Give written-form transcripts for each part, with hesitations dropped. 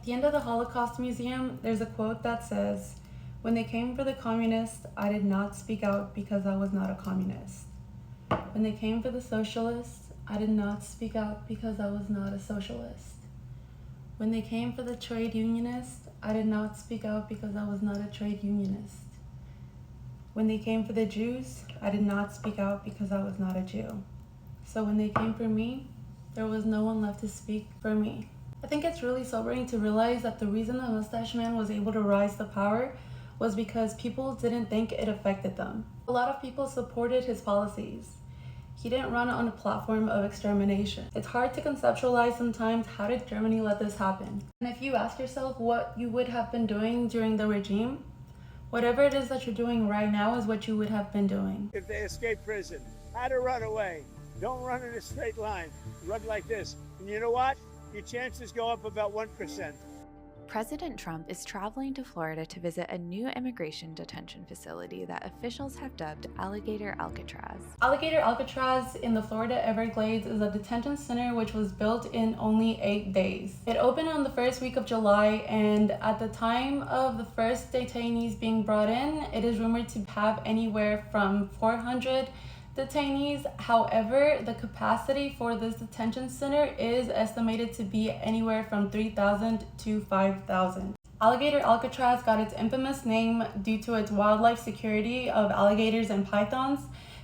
the end of the Holocaust Museum, there's a quote that says, "When they came for the communists, I did not speak out because I was not a communist. When they came for the socialists, I did not speak out because I was not a socialist. When they came for the trade unionists, I did not speak out because I was not a trade unionist. When they came for the Jews, I did not speak out because I was not a Jew. So when they came for me, there was no one left to speak for me." I think it's really sobering to realize that the reason the Mustache Man was able to rise to power was because people didn't think it affected them. A lot of people supported his policies. He didn't run on a platform of extermination. It's hard to conceptualize sometimes, how did Germany let this happen? And if you ask yourself what you would have been doing during the regime, whatever it is that you're doing right now is what you would have been doing. If they escape prison, how to run away. Don't run in a straight line. Run like this. And you know what? Your chances go up about 1%. President Trump is traveling to Florida to visit a new immigration detention facility that officials have dubbed Alligator Alcatraz. Alligator Alcatraz in the Florida Everglades is a detention center which was built in only 8 days. It opened on the first week of July, and at the time of the first detainees being brought in, it is rumored to have anywhere from 400 detainees. However, the capacity for this detention center is estimated to be anywhere from 3,000 to 5,000. Alligator Alcatraz got its infamous name due to its wildlife security of alligators and pythons,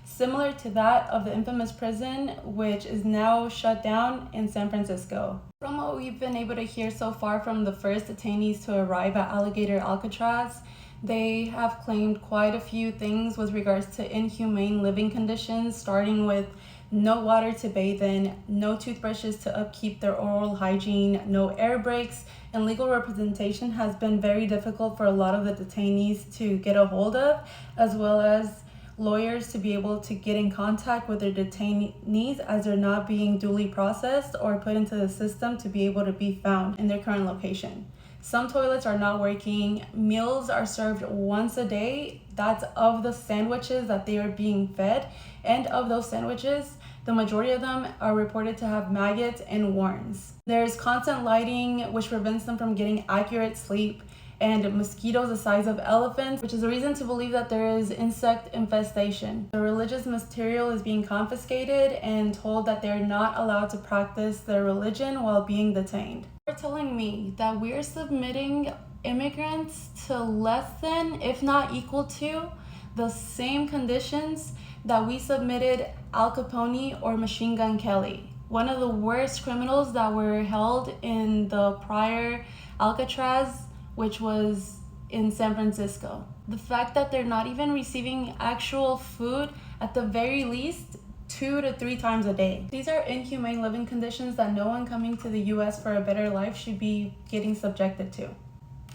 similar to that of the infamous prison, which is now shut down in San Francisco. From what we've been able to hear so far from the first detainees to arrive at Alligator Alcatraz, they have claimed quite a few things with regards to inhumane living conditions, starting with no water to bathe in, no toothbrushes to upkeep their oral hygiene, no air breaks, and legal representation has been very difficult for a lot of the detainees to get a hold of, as well as lawyers to be able to get in contact with their detainees as they're not being duly processed or put into the system to be able to be found in their current location. Some toilets are not working. Meals are served once a day. That's of the sandwiches that they are being fed. And of those sandwiches, the majority of them are reported to have maggots and worms. There's constant lighting, which prevents them from getting accurate sleep, and mosquitoes the size of elephants, which is a reason to believe that there is insect infestation. The religious material is being confiscated and told that they're not allowed to practice their religion while being detained. They're telling me that we're submitting immigrants to less than, if not equal to, the same conditions that we submitted Al Capone or Machine Gun Kelly, one of the worst criminals that were held in the prior Alcatraz, which was in San Francisco. The fact that they're not even receiving actual food, at the very least 2 to 3 times a day. These are inhumane living conditions that no one coming to the US for a better life should be getting subjected to.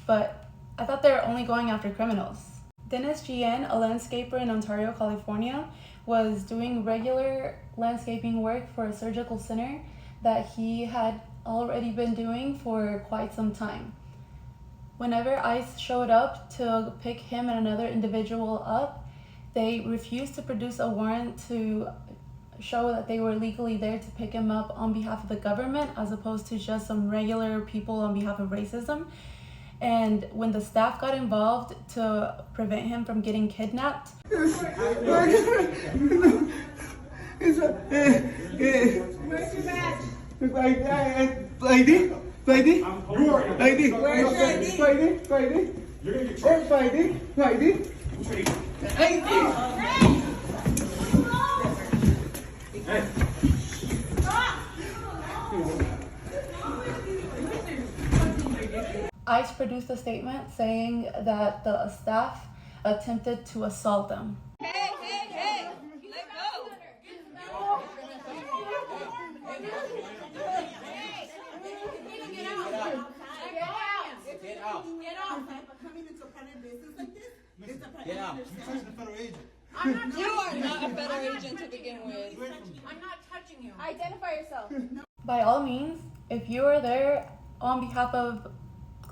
But I thought they were only going after criminals. Dennis Gien, a landscaper in Ontario, California, was doing regular landscaping work for a surgical center that he had already been doing for quite some time. Whenever ICE showed up to pick him and another individual up, they refused to produce a warrant to show that they were legally there to pick him up on behalf of the government, as opposed to just some regular people on behalf of racism. And when the staff got involved to prevent him from getting kidnapped, Where's your badge? ID? Where's your ID? ICE produced a statement saying that the staff attempted to assault them. Hey, let go. Get out. Coming into a private business like this? It's a private Get out. business. You're touching a federal agent. You are not a federal agent to begin with. I'm not touching you. Identify yourself. By all means, if you are there on behalf of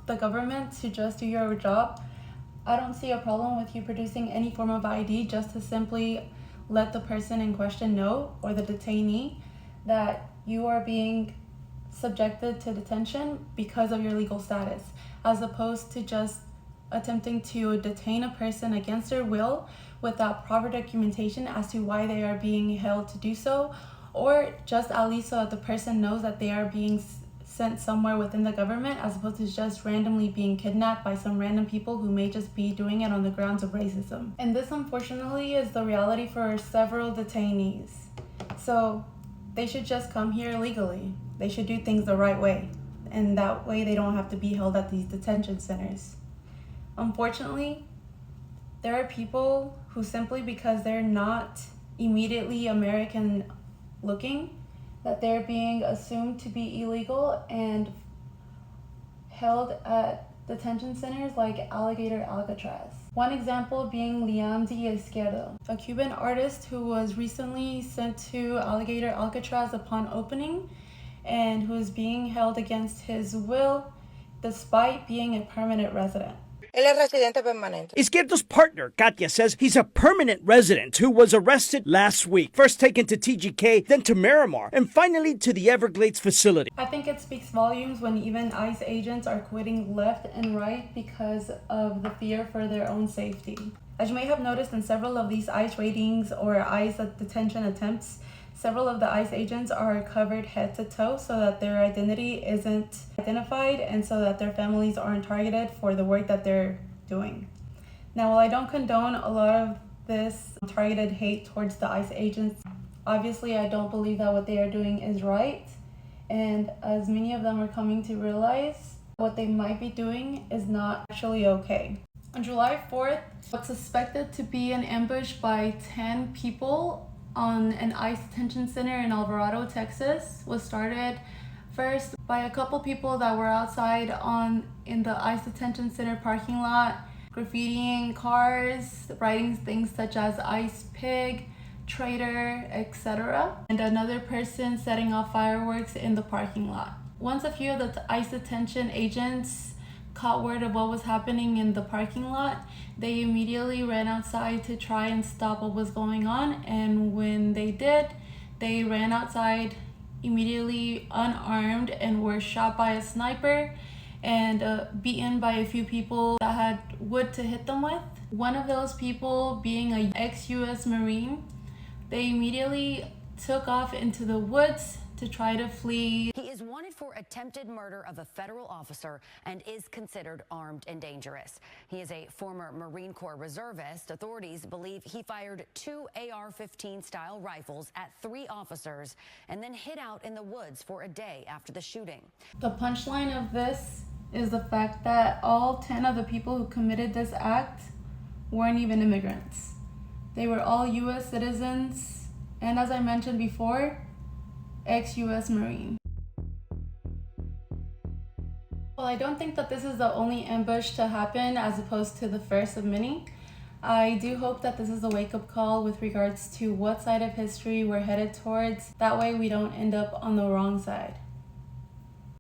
the government to just do your job, I don't see a problem with you producing any form of ID just to simply let the person in question know, or the detainee, that you are being subjected to detention because of your legal status, as opposed to just attempting to detain a person against their will without proper documentation as to why they are being held to do so, or just at least so that the person knows that they are being sent somewhere within the government, as opposed to just randomly being kidnapped by some random people who may just be doing it on the grounds of racism. And this, unfortunately, is the reality for several detainees. So they should just come here legally. They should do things the right way, and that way they don't have to be held at these detention centers. Unfortunately, there are people who, simply because they're not immediately American looking, that they're being assumed to be illegal and held at detention centers like Alligator Alcatraz. One example being Liam de Izquierdo, a Cuban artist who was recently sent to Alligator Alcatraz upon opening and who is being held against his will despite being a permanent resident. Él es residente permanente. Izquierdo's partner, Katia, says he's a permanent resident who was arrested last week, first taken to TGK, then to Miramar, and finally to the Everglades facility. I think it speaks volumes when even ICE agents are quitting left and right because of the fear for their own safety. As you may have noticed in several of these ICE raidings or ICE detention attempts, several of the ICE agents are covered head to toe so that their identity isn't identified and so that their families aren't targeted for the work that they're doing. Now, while I don't condone a lot of this targeted hate towards the ICE agents, obviously I don't believe that what they are doing is right. And as many of them are coming to realize, what they might be doing is not actually okay. On July 4th, what's suspected to be an ambush by 10 people on an ICE detention center in Alvarado, Texas, was started first by a couple people that were outside in the ICE detention center parking lot, graffitiing cars, writing things such as ICE pig, traitor, etc. And another person setting off fireworks in the parking lot. Once a few of the ICE detention agents caught word of what was happening in the parking lot, they immediately ran outside to try and stop what was going on, and when they did, they ran outside immediately unarmed and were shot by a sniper and beaten by a few people that had wood to hit them with. One of those people being an ex-US Marine, they immediately took off into the woods to try to flee. He is wanted for attempted murder of a federal officer and is considered armed and dangerous. He is a former Marine Corps reservist. Authorities believe he fired 2 AR-15 style rifles at 3 officers and then hid out in the woods for a day after the shooting. The punchline of this is the fact that all 10 of the people who committed this act weren't even immigrants. They were all US citizens, and as I mentioned before, ex-US Marine. Well, I don't think that this is the only ambush to happen as opposed to the first of many. I do hope that this is a wake-up call with regards to what side of history we're headed towards. That way we don't end up on the wrong side.